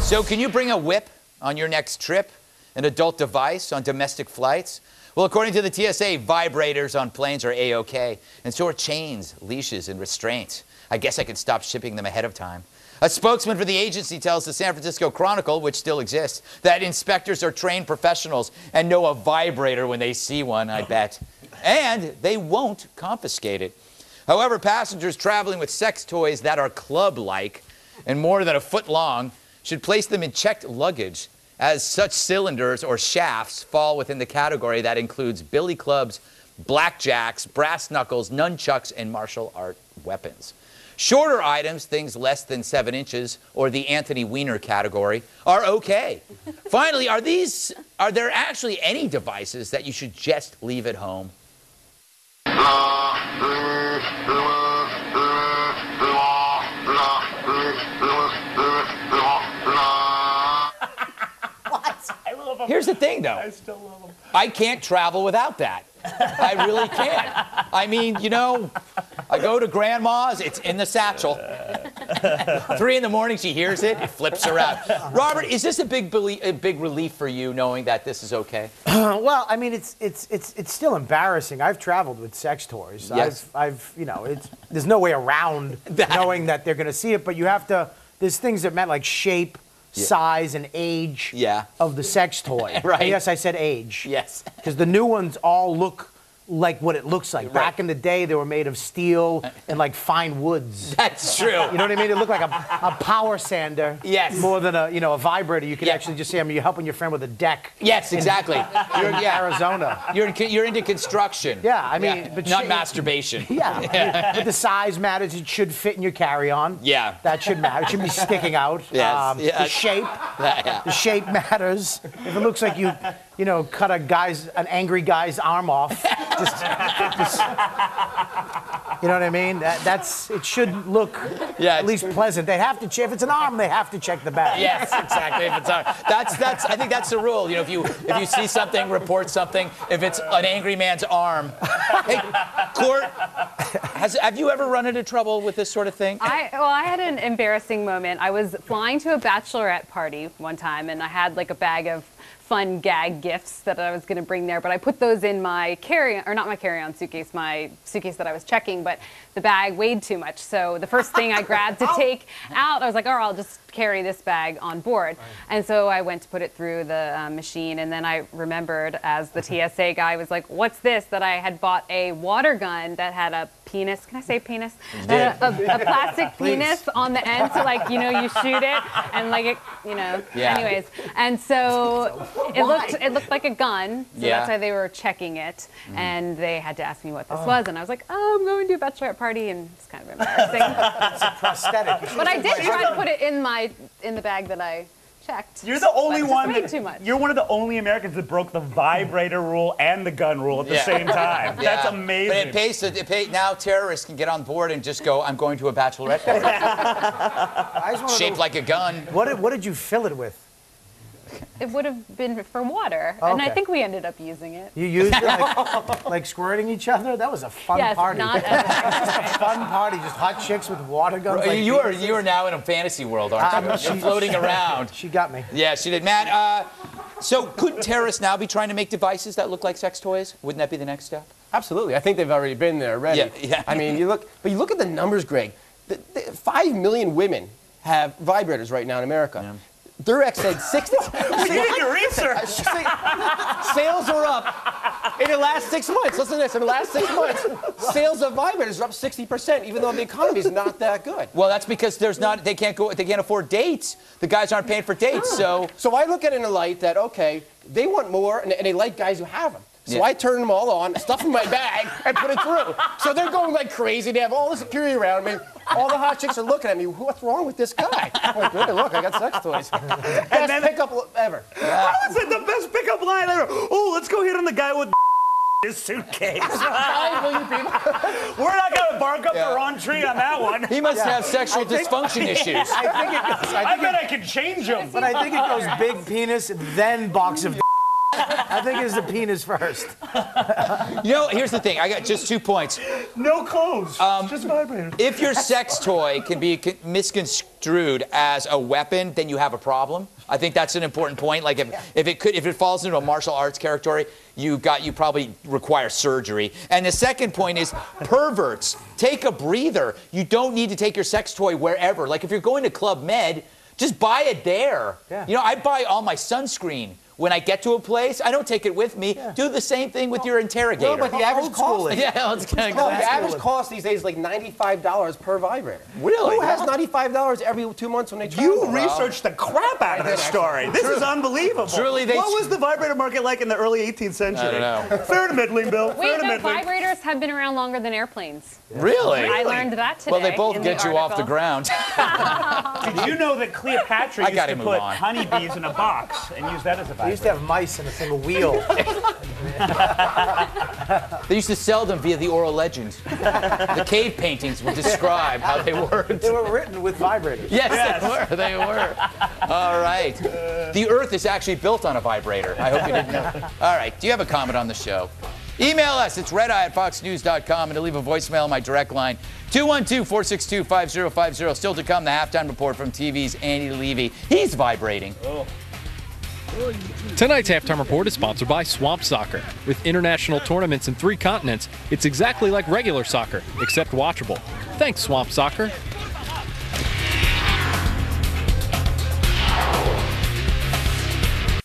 So can you bring a whip on your next trip? An adult device on domestic flights? Well, according to the TSA, vibrators on planes are A-OK, and so are chains, leashes, and restraints. I guess I could stop shipping them ahead of time. A spokesman for the agency tells the San Francisco Chronicle, which still exists, that inspectors are trained professionals and know a vibrator when they see one, I bet. And they won't confiscate it. However, passengers traveling with sex toys that are club-like and more than a foot long should place them in checked luggage, as such cylinders or shafts fall within the category that includes billy clubs, blackjacks, brass knuckles, nunchucks, and martial art weapons. Shorter items, things less than 7 inches, or the Anthony Weiner category, are okay. Finally, are there actually any devices that you should just leave at home? Here's the thing, though. I still love them. I can't travel without that. I really can't. I mean, you know, I go to grandma's, it's in the satchel. 3 in the morning, she hears it, it flips around. Robert, is this a big relief for you, knowing that this is okay? Well, I mean, it's still embarrassing. I've traveled with sex toys. Yes. You know, there's no way around knowing that they're going to see it, but you have to. There's things that meant like shape, size, and age of the sex toy. Right. And yes, I said age. Yes. Because the new ones all look like what it looks like. Right. Back in the day, they were made of steel and like fine woods. That's true. You know what I mean? It looked like a power sander. Yes. More than a vibrator. You could actually just say, I mean, you're helping your friend with a deck. Yes, exactly. You're in Arizona. You're into construction. Yeah, I mean, but not masturbation. Yeah. But the size matters. It should fit in your carry-on. Yeah. That should matter. It should be sticking out. Yes. The shape. The shape matters. If it looks like you cut an angry guy's arm off. Just, you know what I mean? It should look at least pleasant. They have to if it's an arm, they have to check the bag. Yes, exactly. If it's arm. I think that's the rule. You know, if you see something, report something. If it's an angry man's arm. Hey, Court, have you ever run into trouble with this sort of thing? I had an embarrassing moment. I was flying to a bachelorette party one time, and I had like a bag of fun gag gifts that I was going to bring there, but I put those in my not my carry-on suitcase, my suitcase that I was checking, but the bag weighed too much. So the first thing I grabbed to take out, I was like, oh, I'll just carry this bag on board. Right. And so I went to put it through the machine, and then I remembered as the TSA guy was like, what's this? That I had bought a water gun that had a penis. Can I say penis? A plastic penis on the end, so like, you shoot it, and like it, anyways. And so it looked like a gun, so that's why they were checking it, and they had to ask me what this was, and I was like, oh, I'm going to a bachelorette party, and it's kind of embarrassing. It's a prosthetic. But I did try to put it in the bag that I checked. You're the only one too much. You're one of the only Americans that broke the vibrator rule and the gun rule at the same time. That's amazing. But it pays now terrorists can get on board and just go, I'm going to a bachelorette party. Shaped like a gun. What did you fill it with? It would have been for water, and I think we ended up using it. You used it like squirting each other? That was a fun party. Not just a fun party, just hot chicks with water guns. Like you are now in a fantasy world, aren't you? You're floating around. She got me. Yeah, she did. Matt, so could terrorists now be trying to make devices that look like sex toys? Wouldn't that be the next step? Absolutely. I think they've already been there already. Yeah. I mean, you look at the numbers, Greg. 5 million women have vibrators right now in America. Yeah. Durex said 60. You did your research. Sales are up in the last 6 months. Listen to this. In the last 6 months, sales of vibrators are up 60%, even though the economy is not that good. Well, that's because they can't afford dates. The guys aren't paying for dates. So I look at it in a light that they want more, and they like guys who have them. So I turn them all on, stuff in my bag, and put it through. So they're going like crazy. They have all the security around me. All the hot chicks are looking at me. What's wrong with this guy? I'm like, good, look, I got sex toys. Best pickup ever. Yeah. Oh, it's like the best pickup line ever. Oh, let's go hit on the guy with his suitcase. 5 million people. We're not going to bark up the wrong tree on that one. He must have sexual dysfunction issues. I bet I can change him. But I think it goes big penis, then box of I think it's the penis first. You know, here's the thing. I got just 2 points. No clothes, just vibrators. If your sex toy can be misconstrued as a weapon, then you have a problem. I think that's an important point. Like if it falls into a martial arts territory, you probably require surgery. And the second point is perverts. Take a breather. You don't need to take your sex toy wherever. Like if you're going to Club Med, just buy it there. Yeah. You know, I buy all my sunscreen. When I get to a place, I don't take it with me. Yeah. Do the same thing with your interrogator. No, but the average cost. Yeah, let's get the average cost these days is like $95 per vibrator. Really? Who has $95 every 2 months when they travel? You researched the crap out of this story. This is unbelievable. Truly, what was the vibrator market like in the early 18th century? I don't know. Fair to middling, Bill. Wait, no, vibrators have been around longer than airplanes. Really? I learned that today. Well, they both get you off the ground. Did you know that Cleopatra used to put honeybees in a box and use that as a vibrator? They used to have mice in a single wheel. They used to sell them via the oral legend. The cave paintings would describe how they worked. They were written with vibrators. Yes, they were. All right. The Earth is actually built on a vibrator. I hope you didn't know. All right. Do you have a comment on the show? Email us. It's redeye@foxnews.com, and to leave a voicemail on my direct line, 212-462-5050. Still to come, the halftime report from TV's Andy Levy. He's vibrating. Oh. Tonight's halftime report is sponsored by Swamp Soccer. With international tournaments in 3 continents, it's exactly like regular soccer, except watchable. Thanks, Swamp Soccer.